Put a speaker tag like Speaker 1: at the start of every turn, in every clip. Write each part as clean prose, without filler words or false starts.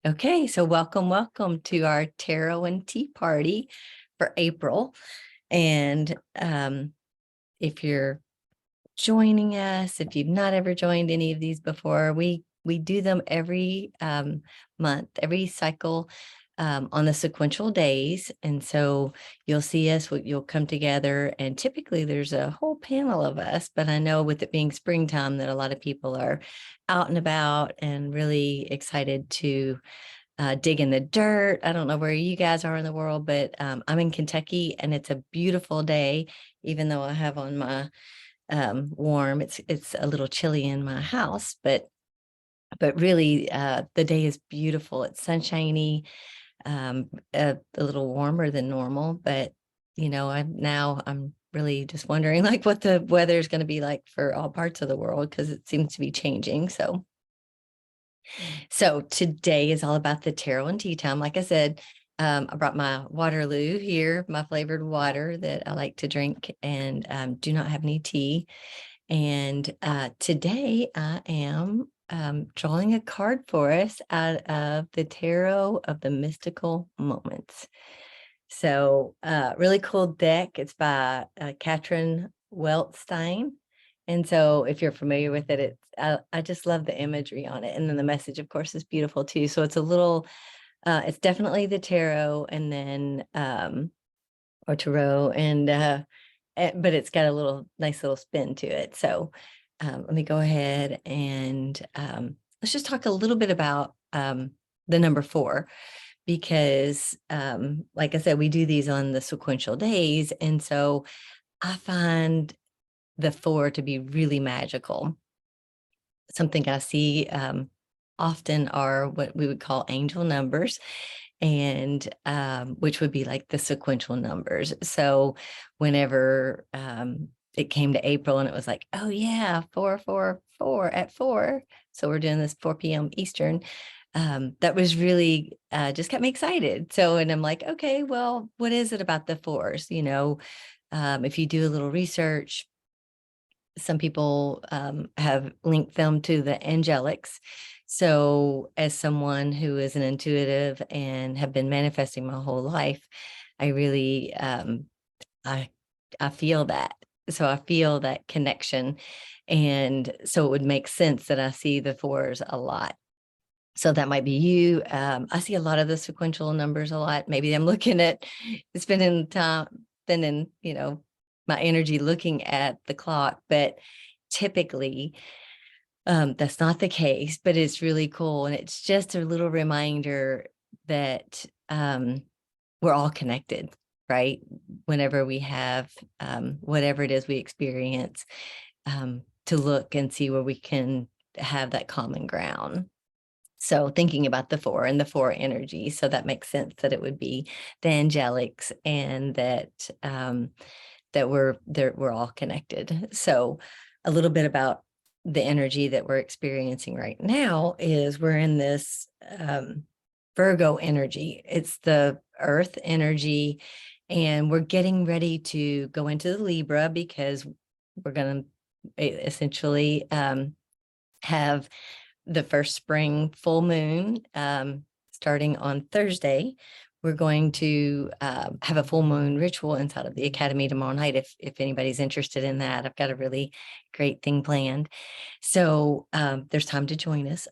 Speaker 1: Okay, so welcome to our tarot and tea party for April. And if you're joining us, if you've not ever joined any of these before, we do them every month, every cycle on the sequential days. And so you'll see us, you'll come together, and typically there's a whole panel of us, but I know with it being springtime that a lot of people are out and about and really excited to dig in the dirt. I don't know where you guys are in the world, but I'm in Kentucky and it's a beautiful day, even though I have on my warm. It's a little chilly in my house, but really the day is beautiful. It's sunshiny, a little warmer than normal, but I'm really just wondering like what the weather is going to be like for all parts of the world because it seems to be changing. So today is all about the tarot and tea time. Like I said, I brought my Waterloo here, my flavored water that I like to drink, and do not have any tea. And today I am drawing a card for us out of the Tarot of the Mystical Moments. So really cool deck. It's by Katrin Weltstein. And so if you're familiar with it, I just love the imagery on it. And then the message, of course, is beautiful too. So it's a little, it's definitely the tarot and then, or tarot but it's got a nice little spin to it. So let me go ahead and let's just talk a little bit about the number 4, because like I said, we do these on the sequential days. And so I find the 4 to be really magical. Something I see often are what we would call angel numbers, and which would be like the sequential numbers. So whenever it came to April and it was like, oh yeah, 444 at 4. So we're doing this 4 p.m. Eastern. That was really just kept me excited. So, and I'm like, okay, well, what is it about the 4s? If you do a little research, some people have linked them to the angelics. So as someone who is an intuitive and have been manifesting my whole life, I really, I feel that. So I feel that connection. And so it would make sense that I see the 4s a lot. So that might be you. I see a lot of the sequential numbers a lot. Maybe I'm looking at spending my energy looking at the clock, but typically that's not the case, but it's really cool. And it's just a little reminder that we're all connected, right? Whenever we have whatever it is we experience, to look and see where we can have that common ground. So thinking about the 4 and the 4 energy, so that makes sense that it would be the angelics, and that we're all connected. So a little bit about the energy that we're experiencing right now is we're in this Virgo energy. It's the earth energy, and we're getting ready to go into the Libra because we're going to essentially have the first spring full moon starting on Thursday. We're going to have a full moon ritual inside of the Academy tomorrow night. If anybody's interested in that, I've got a really great thing planned. So there's time to join us,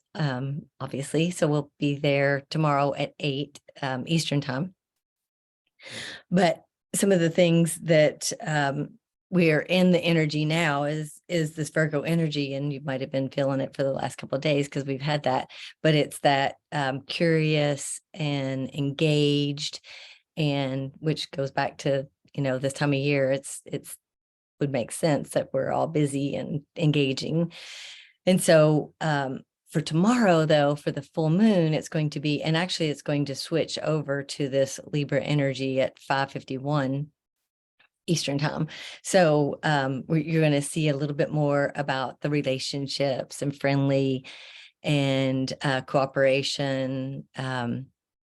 Speaker 1: obviously. So we'll be there tomorrow at 8 Eastern time. But some of the things that we're in the energy now is this Virgo energy, and you might have been feeling it for the last couple of days because we've had that, but it's that curious and engaged, and which goes back to, this time of year, it's would make sense that we're all busy and engaging. And so for tomorrow, though, for the full moon, it's going to be, and actually it's going to switch over to this Libra energy at 5:51 Eastern time. So you're going to see a little bit more about the relationships and friendly and cooperation. Some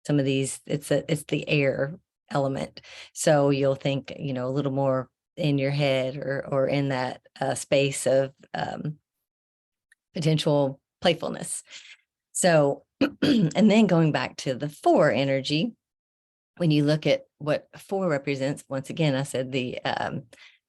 Speaker 1: of these, it's the air element. So you'll think, a little more in your head or in that space of potential playfulness. So And then going back to the 4 energy, when you look at what 4 represents, once again, I said the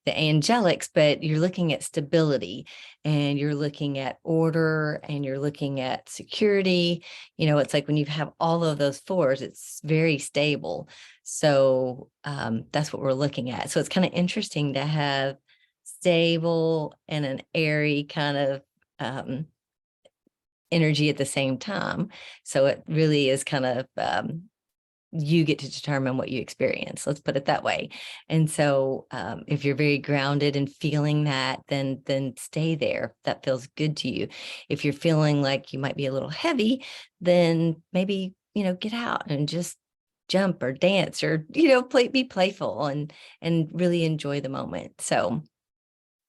Speaker 1: angelics, but you're looking at stability, and you're looking at order, and you're looking at security. It's like when you have all of those 4s, it's very stable. So that's what we're looking at. So it's kind of interesting to have stable and an airy kind of energy at the same time. So it really is kind of you get to determine what you experience. Let's put it that way. And so if you're very grounded and feeling that, then stay there. That feels good to you. If you're feeling like you might be a little heavy, then maybe, get out and just jump or dance or, be playful and really enjoy the moment. So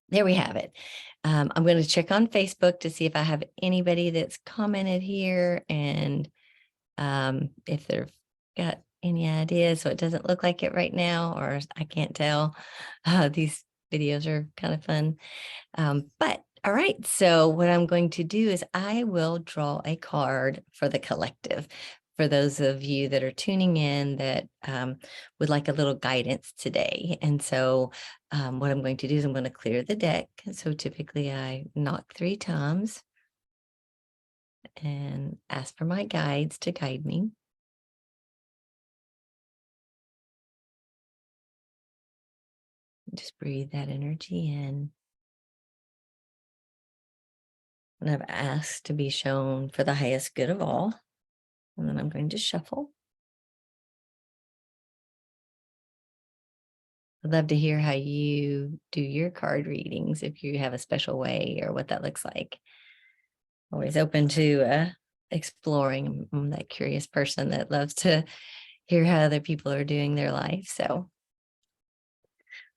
Speaker 1: there we have it. I'm going to check on Facebook to see if I have anybody that's commented here, and if they've got any ideas. So it doesn't look like it right now, or I can't tell. These videos are kind of fun. But all right, so what I'm going to do is I will draw a card for the collective. For those of you that are tuning in that would like a little guidance today. And so what I'm going to do is I'm going to clear the deck. So typically I knock 3 times and ask for my guides to guide me. Just breathe that energy in. And I've asked to be shown for the highest good of all. And then I'm going to shuffle. I'd love to hear how you do your card readings, if you have a special way or what that looks like. Always open to exploring. I'm that curious person that loves to hear how other people are doing their life. So,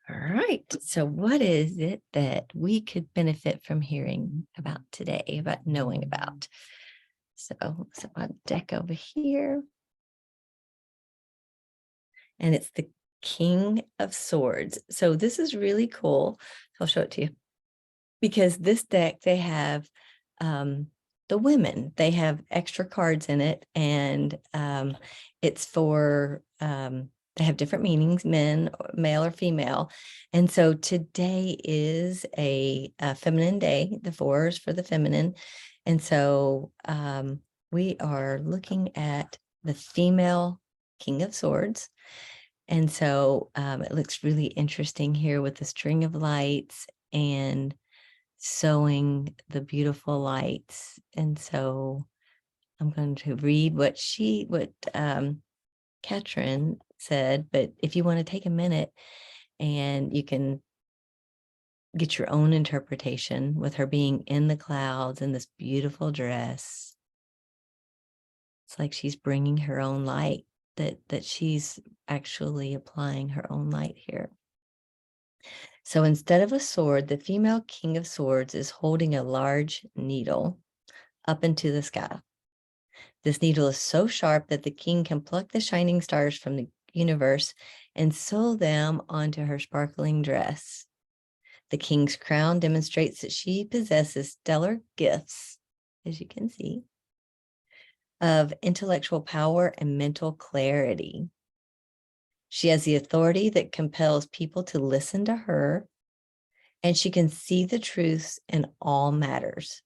Speaker 1: all right. So what is it that we could benefit from hearing about today, about knowing about? So my deck over here. And it's the King of Swords. So this is really cool. I'll show it to you. Because this deck, they have the women. They have extra cards in it, and it's for, they have different meanings, men, male or female. And so today is a feminine day. The 4 for the feminine. And so we are looking at the female King of Swords. And so it looks really interesting here with the string of lights and sewing the beautiful lights. And so I'm going to read what Katrin said, but if you want to take a minute and you can get your own interpretation with her being in the clouds in this beautiful dress. It's like she's bringing her own light, that she's actually applying her own light here. So instead of a sword, the female King of Swords is holding a large needle up into the sky. This needle is so sharp that the king can pluck the shining stars from the universe and sew them onto her sparkling dress. The king's crown demonstrates that she possesses stellar gifts, as you can see, of intellectual power and mental clarity. She has the authority that compels people to listen to her, and she can see the truths in all matters.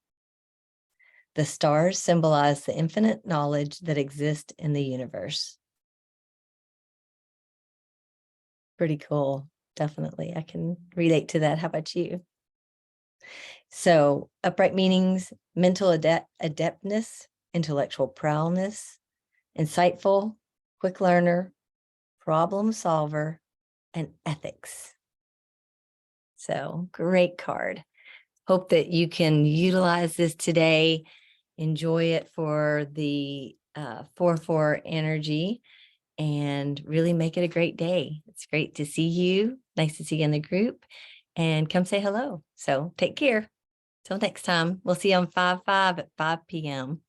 Speaker 1: The stars symbolize the infinite knowledge that exists in the universe. Pretty cool. Definitely. I can relate to that. How about you? So upright meanings: mental adeptness, intellectual prowess, insightful, quick learner, problem solver, and ethics. So great card. Hope that you can utilize this today. Enjoy it for the 4/4 energy and really make it a great day. It's great to see you. Nice to see you in the group, and come say hello. So take care. Till next time. We'll see you on 5/5 at 5 p.m.